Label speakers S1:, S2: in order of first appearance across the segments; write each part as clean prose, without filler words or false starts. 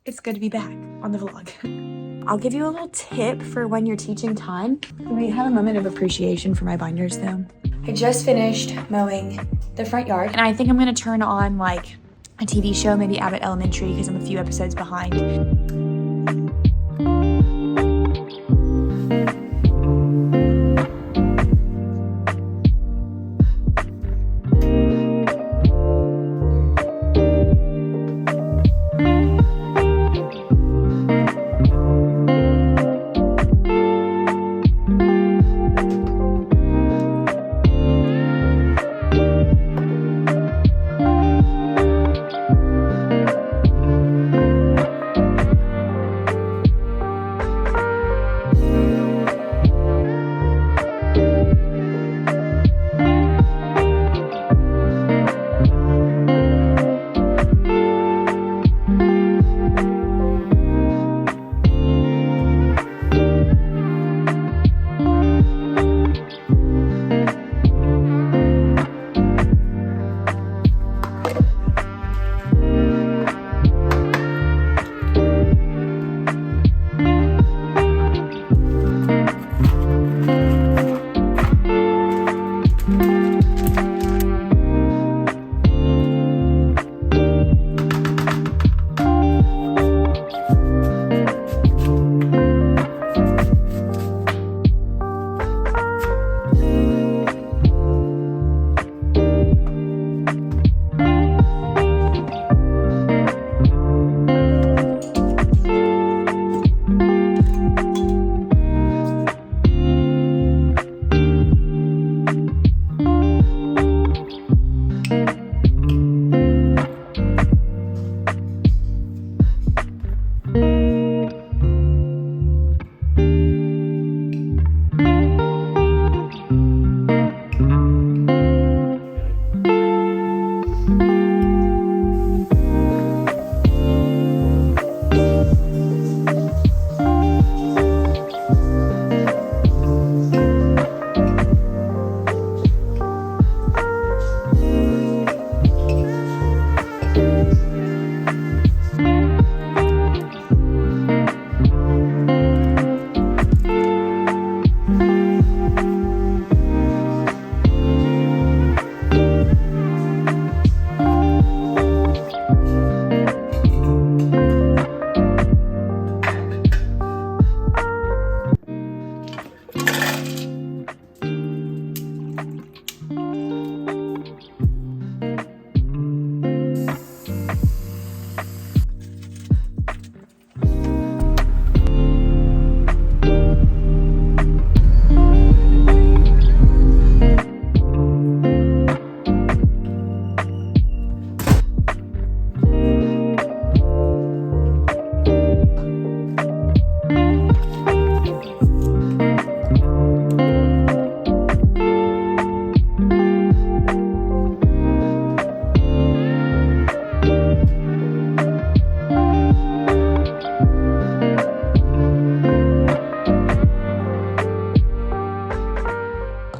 S1: It's good to be back on the vlog. I'll give you a little tip for when you're teaching time. We have a moment of appreciation for my binders though. I just finished mowing the front yard and I think I'm gonna turn on like a TV show, maybe Abbott Elementary, because I'm a few episodes behind.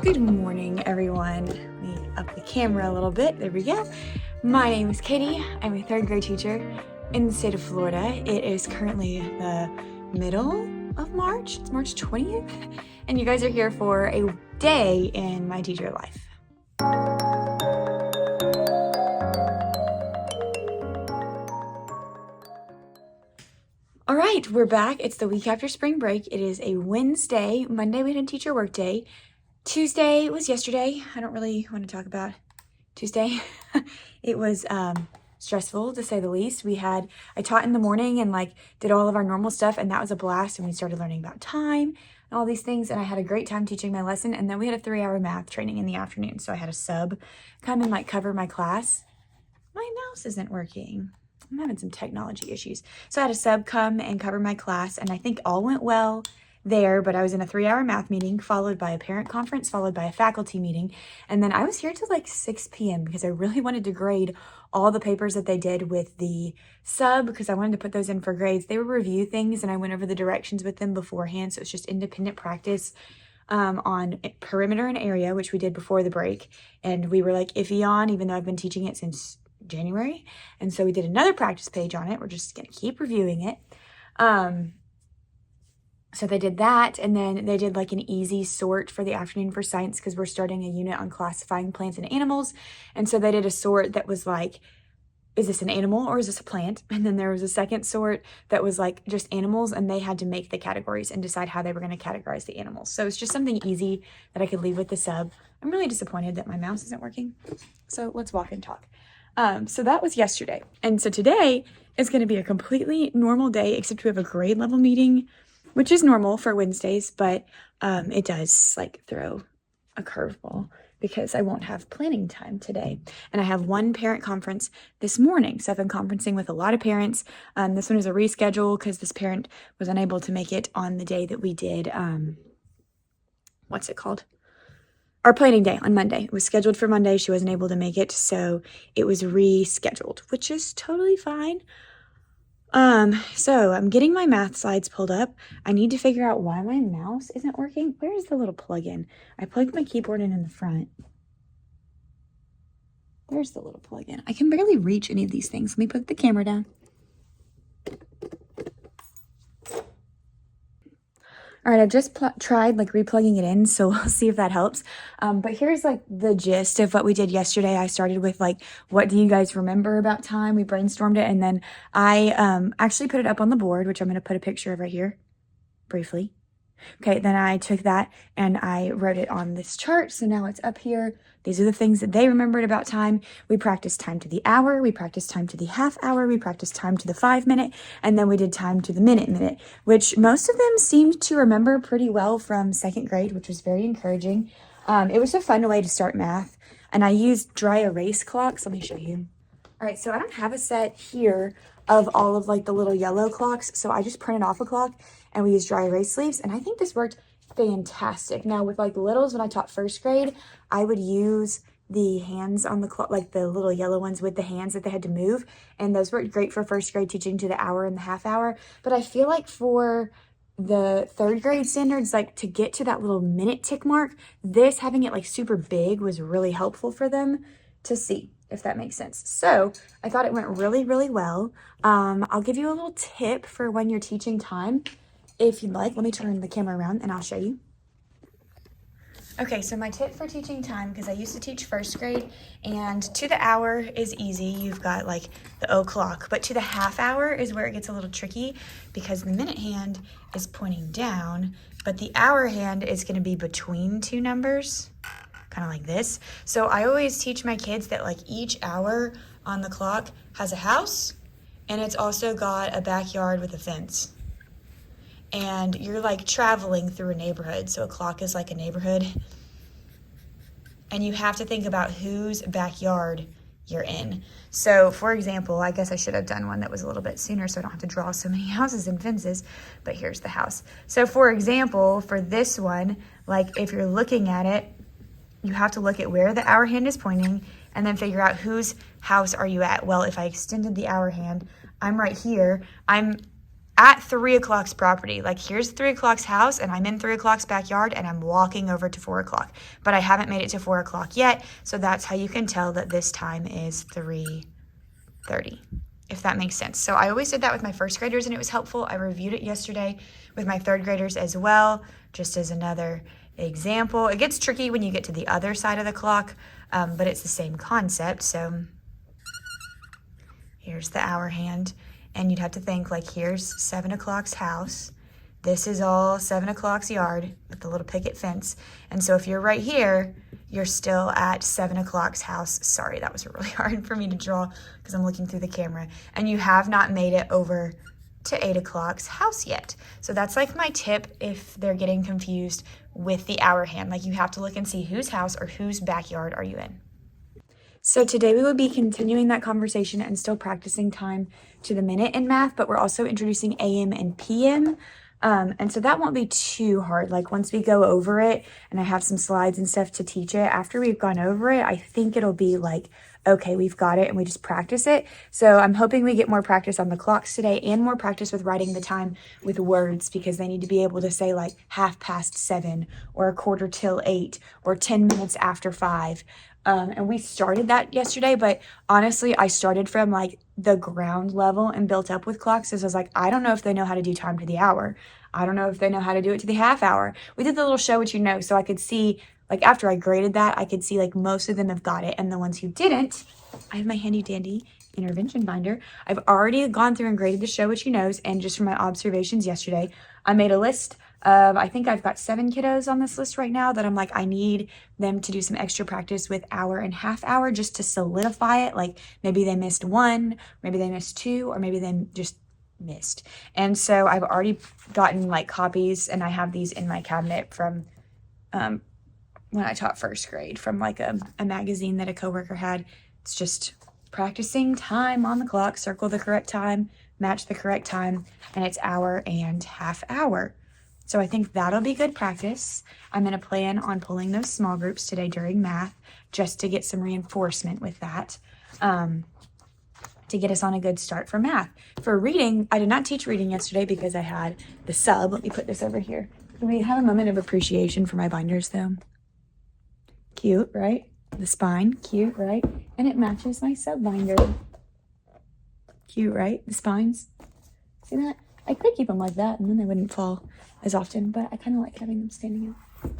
S1: Good morning, everyone. Let me up the camera a little bit. There we go. My name is Katie. I'm a third grade teacher in the state of Florida. It is currently the middle of March. It's March 20th. And you guys are here for a day in my teacher life. All right, we're back. It's the week after spring break. It is a Wednesday. Monday we had a teacher work day. Tuesday was yesterday. I don't really want to talk about Tuesday. It was stressful to say the least. I taught in the morning and like did all of our normal stuff, and that was a blast. And we started learning about time and all these things, and I had a great time teaching my lesson. And then we had a 3-hour math training in the afternoon. So I had a sub come and like cover my class. My mouse isn't working. I'm having some technology issues. So I had a sub come and cover my class, and I think all went well there, but I was in a 3-hour math meeting followed by a parent conference followed by a faculty meeting, and then I was here till like 6 p.m. because I really wanted to grade all the papers that they did with the sub because I wanted to put those in for grades. They would review things and I went over the directions with them beforehand, so it's just independent practice on perimeter and area, which we did before the break, and we were like iffy on, even though I've been teaching it since January. And so we did another practice page on it. We're just going to keep reviewing it. So they did that, and then they did like an easy sort for the afternoon for science because we're starting a unit on classifying plants and animals. And so they did a sort that was like, is this an animal or is this a plant? And then there was a second sort that was like just animals, and they had to make the categories and decide how they were going to categorize the animals. So it's just something easy that I could leave with the sub. I'm really disappointed that my mouse isn't working. So let's walk and talk. So that was yesterday. And so today is going to be a completely normal day, except we have a grade level meeting, which is normal for Wednesdays, but it does like throw a curveball because I won't have planning time today. And I have one parent conference this morning. So I've been conferencing with a lot of parents. This one is a reschedule because this parent was unable to make it on the day that we did, what's it called? Our planning day on Monday. It was scheduled for Monday. She wasn't able to make it, so it was rescheduled, which is totally fine. So I'm getting my math slides pulled up. I need to figure out why my mouse isn't working. Where is the little plug-in? I plugged my keyboard in the front. There's the little plug-in. I can barely reach any of these things. Let me put the camera down. All right, I've just tried like replugging it in, so we'll see if that helps. But here's like the gist of what we did yesterday. I started with like, what do you guys remember about time? We brainstormed it, and then I actually put it up on the board, which I'm going to put a picture of right here briefly. Okay, then I took that and I wrote it on this chart. So now it's up here. These are the things that they remembered about time. We practiced time to the hour. We practiced time to the half hour. We practiced time to the 5 minute. And then we did time to the minute, which most of them seemed to remember pretty well from second grade, which was very encouraging. It was a fun way to start math. And I used dry erase clocks. Let me show you. All right, so I don't have a set here of all of like the little yellow clocks. So I just printed off a clock and we used dry erase sleeves. And I think this worked fantastic. Now with like littles, when I taught first grade, I would use the hands on the clock, like the little yellow ones with the hands that they had to move. And those worked great for first grade teaching to the hour and the half hour. But I feel like for the third grade standards, like to get to that little minute tick mark, this having it like super big was really helpful for them to see, if that makes sense. So I thought it went really, really well. I'll give you a little tip for when you're teaching time, if you'd like. Let me turn the camera around and I'll show you. Okay, so my tip for teaching time, because I used to teach first grade, and to the hour is easy. You've got like the o'clock, but to the half hour is where it gets a little tricky because the minute hand is pointing down, but the hour hand is going to be between two numbers, kind of like this. So I always teach my kids that like each hour on the clock has a house, and it's also got a backyard with a fence. And you're like traveling through a neighborhood. So a clock is like a neighborhood. And you have to think about whose backyard you're in. So for example, I guess I should have done one that was a little bit sooner so I don't have to draw so many houses and fences, but here's the house. So for example, for this one, like if you're looking at it, you have to look at where the hour hand is pointing and then figure out whose house are you at. Well, if I extended the hour hand, I'm right here. I'm at 3 o'clock's property. Like here's 3 o'clock's house and I'm in 3 o'clock's backyard and I'm walking over to 4 o'clock, but I haven't made it to 4 o'clock yet. So that's how you can tell that this time is 3:30, if that makes sense. So I always did that with my first graders and it was helpful. I reviewed it yesterday with my third graders as well, just as another example. It gets tricky when you get to the other side of the clock, but it's the same concept. So here's the hour hand. And you'd have to think like here's 7 o'clock's house. This is all 7 o'clock's yard with the little picket fence. And so if you're right here, you're still at 7 o'clock's house. Sorry, that was really hard for me to draw because I'm looking through the camera. And you have not made it over to 8 o'clock's house yet. So that's like my tip if they're getting confused with the hour hand. Like you have to look and see whose house or whose backyard are you in. So today we will be continuing that conversation and still practicing time to the minute in math, but we're also introducing AM and PM. And so that won't be too hard. Like once we go over it and I have some slides and stuff to teach it, after we've gone over it, I think it'll be like okay, we've got it, and we just practice it. So I'm hoping we get more practice on the clocks today and more practice with writing the time with words, because they need to be able to say like 7:30 or 7:45 or 10 minutes after 5. And we started that yesterday, but honestly, I started from like the ground level and built up with clocks. So I was like, I don't know if they know how to do time to the hour. I don't know if they know how to do it to the half hour. We did the little show what you know, so I could see, like after I graded that, I could see like most of them have got it. And the ones who didn't, I have my handy dandy intervention binder. I've already gone through and graded the show what you knows, and just from my observations yesterday, I made a list of, I think I've got 7 kiddos on this list right now that I'm like, I need them to do some extra practice with hour and half hour just to solidify it. Like maybe they missed 1, maybe they missed 2, or maybe they just missed. And so I've already gotten like copies, and I have these in my cabinet from when I taught first grade, from like a magazine that a coworker had. It's just practicing time on the clock, circle the correct time, match the correct time, and it's hour and half hour. So I think that'll be good practice. I'm going to plan on pulling those small groups today during math just to get some reinforcement with that, to get us on a good start for math. For reading, I did not teach reading yesterday because I had the sub. Let me put this over here. Can we have a moment of appreciation for my binders though? Cute, right? The spine, cute, right? And it matches my sub binder. Cute, right? The spines. See that? I could keep them like that and then they wouldn't fall as often, but I kind of like having them standing up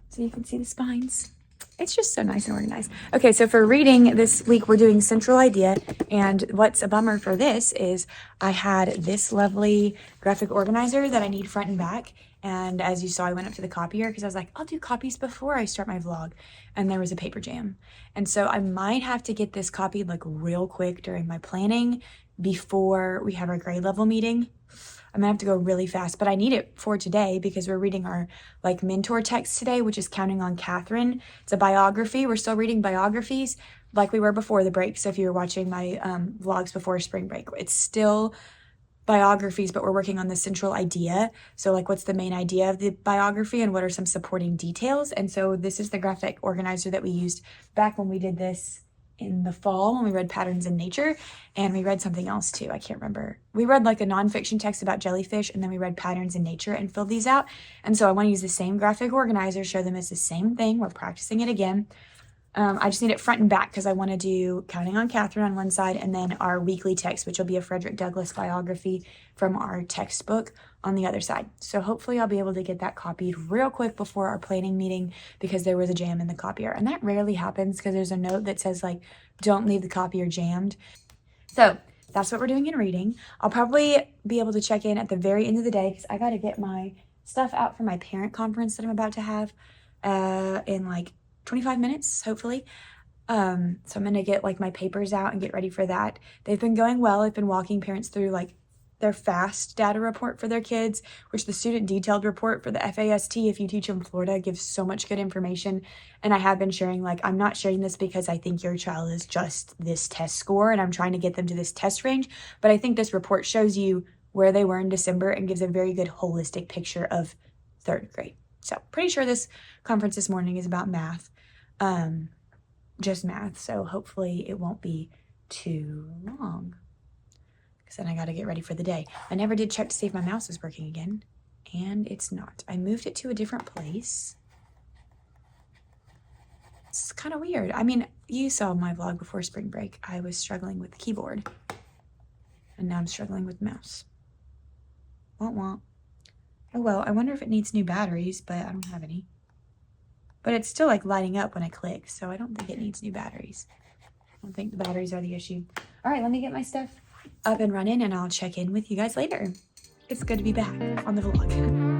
S1: so you can see the spines. It's just so nice and organized. Okay, so for reading this week, we're doing Central Idea, and what's a bummer for this is I had this lovely graphic organizer that I need front and back, and as you saw, I went up to the copier because I was like, I'll do copies before I start my vlog, and there was a paper jam. And so I might have to get this copied like real quick during my planning before we have our grade level meeting. I'm gonna have to go really fast, but I need it for today because we're reading our like mentor text today, which is Counting on Catherine. It's a biography. We're still reading biographies like we were before the break. So if you were watching my vlogs before spring break, it's still biographies, but we're working on the central idea. So like, what's the main idea of the biography and what are some supporting details? And so this is the graphic organizer that we used back when we did this in the fall when we read Patterns in Nature, and we read something else too. I can't remember. We read like a nonfiction text about jellyfish, and then we read Patterns in Nature and filled these out. And so I want to use the same graphic organizer, show them it's the same thing. We're practicing it again. I just need it front and back because I want to do Counting on Catherine on one side and then our weekly text, which will be a Frederick Douglass biography from our textbook on the other side. So hopefully I'll be able to get that copied real quick before our planning meeting because there was a jam in the copier. And that rarely happens because there's a note that says like, don't leave the copier jammed. So that's what we're doing in reading. I'll probably be able to check in at the very end of the day because I got to get my stuff out for my parent conference that I'm about to have in like 25 minutes, hopefully. So I'm going to get like my papers out and get ready for that. They've been going well. I've been walking parents through like their FAST data report for their kids, which the student detailed report for the FAST, if you teach in Florida, gives so much good information. And I have been sharing, like, I'm not sharing this because I think your child is just this test score and I'm trying to get them to this test range. But I think this report shows you where they were in December and gives a very good holistic picture of 3rd grade. So pretty sure this conference this morning is about math. Just math, so hopefully it won't be too long because then I got to get ready for the day. I never did check to see if my mouse is working again, and it's not. I moved it to a different place. It's kind of weird. I mean, you saw my vlog before spring break. I was struggling with the keyboard, and now I'm struggling with the mouse. Womp womp. Oh well, I wonder if it needs new batteries, but I don't have any. But it's still like lighting up when I click, so I don't think it needs new batteries. I don't think the batteries are the issue. All right, let me get my stuff up and running, and I'll check in with you guys later. It's good to be back on the vlog.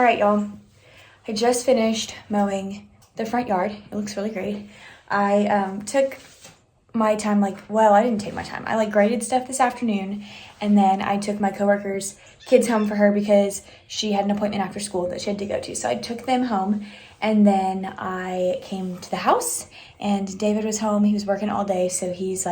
S1: right, y'all. I just finished mowing the front yard. It looks really great. I took my time, I didn't take my time. I graded stuff this afternoon, and then I took my coworker's kids home for her because she had an appointment after school that she had to go to. So I took them home, and then I came to the house, and David was home. He was working all day, so he's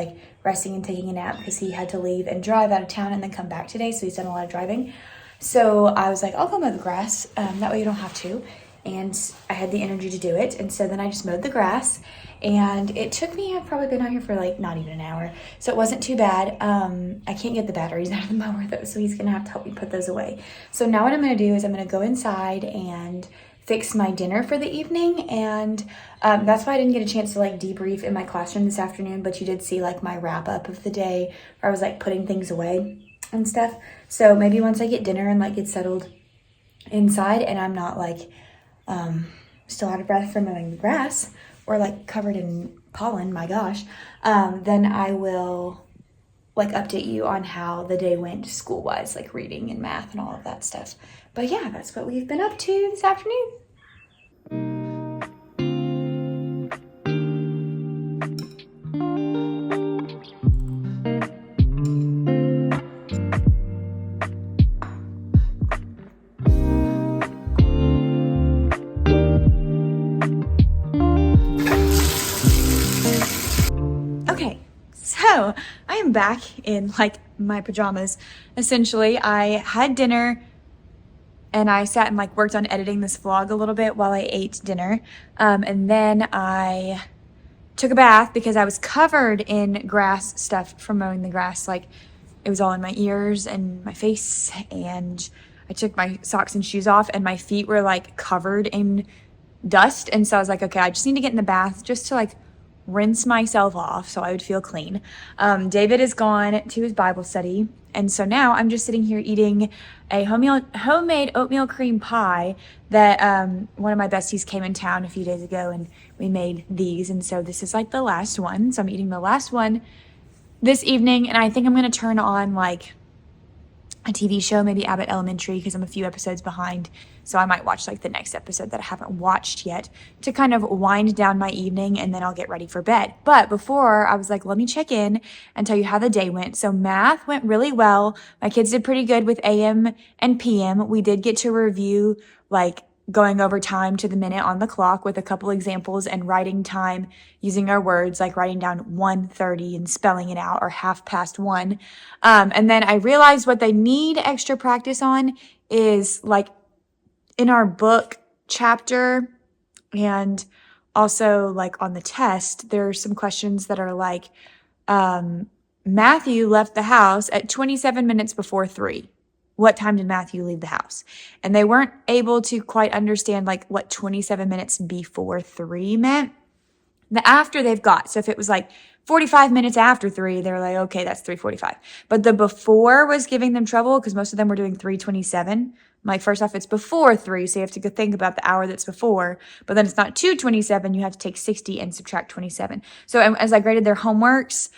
S1: resting and taking a nap because he had to leave and drive out of town and then come back today, so he's done a lot of driving. So I was like, I'll go mow the grass. That way you don't have to. And I had the energy to do it. And so then I just mowed the grass. And it took me, I've probably been out here for not even an hour. So it wasn't too bad. I can't get the batteries out of the mower though, so he's going to have to help me put those away. So now what I'm going to do is I'm going to go inside and fix my dinner for the evening. And that's why I didn't get a chance to debrief in my classroom this afternoon. But you did see my wrap up of the day where I was putting things away and stuff. So maybe once I get dinner and get settled inside and I'm not still out of breath from mowing the grass or covered in pollen, my gosh, then I will update you on how the day went school wise, reading and math and all of that stuff. But yeah, that's what we've been up to this afternoon. Okay, so I am back in my pajamas. Essentially, I had dinner and I sat and worked on editing this vlog a little bit while I ate dinner. And then I took a bath because I was covered in grass stuff from mowing the grass. It was all in my ears and my face, and I took my socks and shoes off and my feet were covered in dust. And so I was like, okay, I just need to get in the bath just to rinse myself off so I would feel clean. David is gone to his Bible study. And so now I'm just sitting here eating a homemade oatmeal cream pie that one of my besties came in town a few days ago and we made these. And so this is the last one. So I'm eating the last one this evening, and I think I'm going to turn on a TV show, maybe Abbott Elementary, because I'm a few episodes behind. So I might watch the next episode that I haven't watched yet to kind of wind down my evening, and then I'll get ready for bed. But before, I was let me check in and tell you how the day went. So math went really well. My kids did pretty good with AM and PM. We did get to review going over time to the minute on the clock with a couple examples and writing time using our words, writing down 1:30 and spelling it out, or 1:30. And then I realized what they need extra practice on is in our book chapter, and also on the test, there are some questions that are Matthew left the house at 27 minutes before 3. What time did Matthew leave the house? And they weren't able to quite understand what 27 minutes before 3 meant. The after they've got. So if it was 45 minutes after 3, they're okay, that's 3:45. But the before was giving them trouble because most of them were doing 3:27. First off, it's before 3, so you have to go think about the hour that's before. But then it's not 2:27. You have to take 60 and subtract 27. So as I graded their homeworks,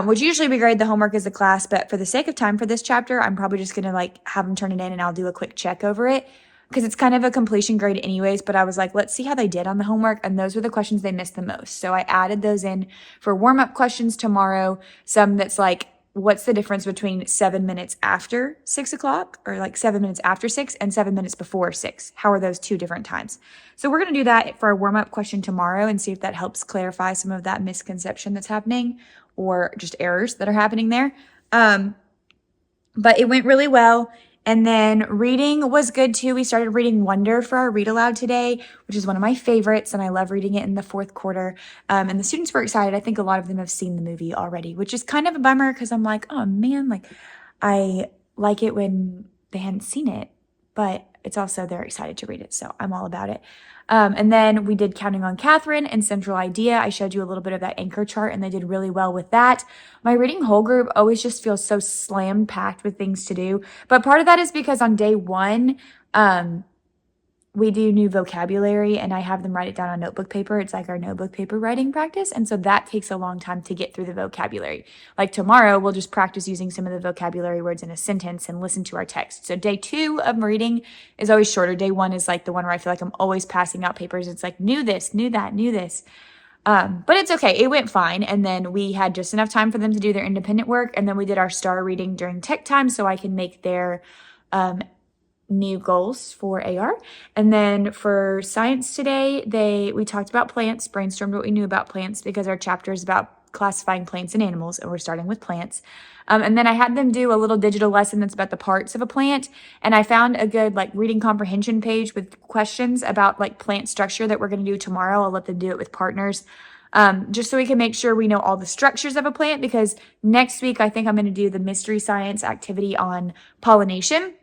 S1: which usually we grade the homework as a class, but for the sake of time for this chapter, I'm probably just going to have them turn it in and I'll do a quick check over it because it's kind of a completion grade anyways. But I was let's see how they did on the homework. And those were the questions they missed the most. So I added those in for warm-up questions tomorrow. Some that's what's the difference between 7 minutes after 6 o'clock, or 7 minutes after 6 and 7 minutes before 6? How are those two different times? So we're going to do that for a warm-up question tomorrow and see if that helps clarify some of that misconception that's happening, or just errors that are happening there. But it went really well. And then reading was good too. We started reading Wonder for our read aloud today, which is one of my favorites, and I love reading it in the fourth quarter. And the students were excited. I think a lot of them have seen the movie already, which is kind of a bummer because I'm oh man, I like it when they hadn't seen it, but it's also they're excited to read it, so I'm all about it. And then we did Counting on Catherine and Central Idea. I showed you a little bit of that anchor chart, and they did really well with that. My reading whole group always just feels so slam packed with things to do. But part of that is because on day one, we do new vocabulary, and I have them write it down on notebook paper. It's like our notebook paper writing practice. And so that takes a long time to get through the vocabulary. Like tomorrow, we'll just practice using some of the vocabulary words in a sentence and listen to our text. So day 2 of reading is always shorter. Day 1 is like the one where I feel like I'm always passing out papers. It's like, knew this, knew that, knew this. But it's okay. It went fine. And then we had just enough time for them to do their independent work. And then we did our star reading during tech time so I can make their new goals for AR. And then for science today, we talked about plants, brainstormed what we knew about plants because our chapter is about classifying plants and animals, and we're starting with plants. And then I had them do a little digital lesson that's about the parts of a plant. And I found a good like reading comprehension page with questions about like plant structure that we're going to do tomorrow. I'll let them do it with partners. Just so we can make sure we know all the structures of a plant, because next week I think I'm going to do the mystery science activity on pollination,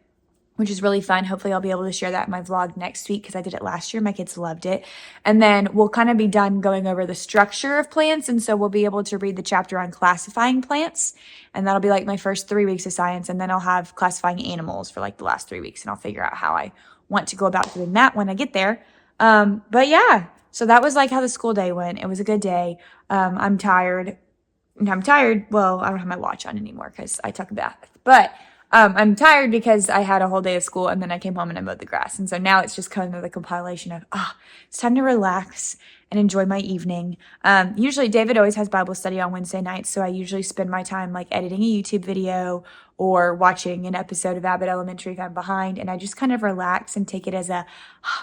S1: which is really fun. Hopefully I'll be able to share that in my vlog next week because I did it last year. My kids loved it. And then we'll kind of be done going over the structure of plants. And so we'll be able to read the chapter on classifying plants. And that'll be like my first 3 weeks of science. And then I'll have classifying animals for like the last 3 weeks. And I'll figure out how I want to go about doing that when I get there. But yeah, so that was like how the school day went. It was a good day. I'm tired. Well, I don't have my watch on anymore because I took a bath. But I'm tired because I had a whole day of school and then I came home and I mowed the grass. And so now it's just kind of the compilation of, it's time to relax and enjoy my evening. Usually David always has Bible study on Wednesday nights. So I usually spend my time like editing a YouTube video or watching an episode of Abbott Elementary if I'm behind. And I just kind of relax and take it as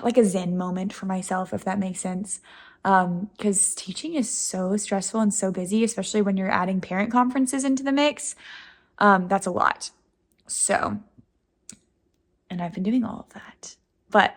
S1: like a Zen moment for myself, if that makes sense. Because teaching is so stressful and so busy, especially when you're adding parent conferences into the mix. That's a lot. So, and I've been doing all of that, but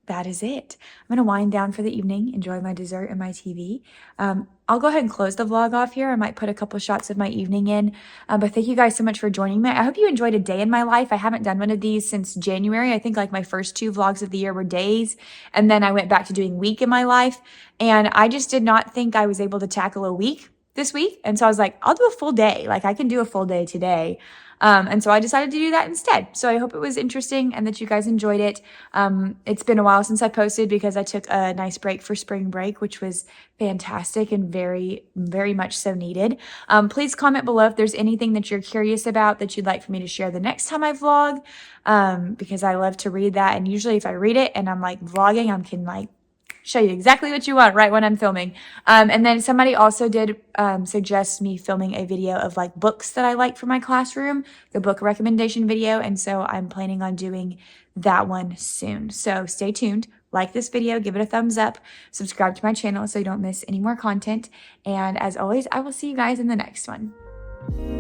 S1: that is it. I'm going to wind down for the evening, enjoy my dessert and my TV. I'll go ahead and close the vlog off here. I might put a couple shots of my evening in, but thank you guys so much for joining me. I hope you enjoyed a day in my life. I haven't done one of these since January. I think like my first 2 vlogs of the year were days, and then I went back to doing week in my life, and I just did not think I was able to tackle a week this week. And so I was like, I'll do a full day. Like I can do a full day today. And so I decided to do that instead. So I hope it was interesting and that you guys enjoyed it. It's been a while since I posted because I took a nice break for spring break, which was fantastic and very, very much so needed. Please comment below if there's anything that you're curious about that you'd like for me to share the next time I vlog, because I love to read that. And usually if I read it and I'm like vlogging, I can like show you exactly what you want right when I'm filming. And then somebody also did suggest me filming a video of like books that I like for my classroom, the book recommendation video. And so I'm planning on doing that one soon. So stay tuned, like this video, give it a thumbs up, subscribe to my channel so you don't miss any more content. And as always, I will see you guys in the next one.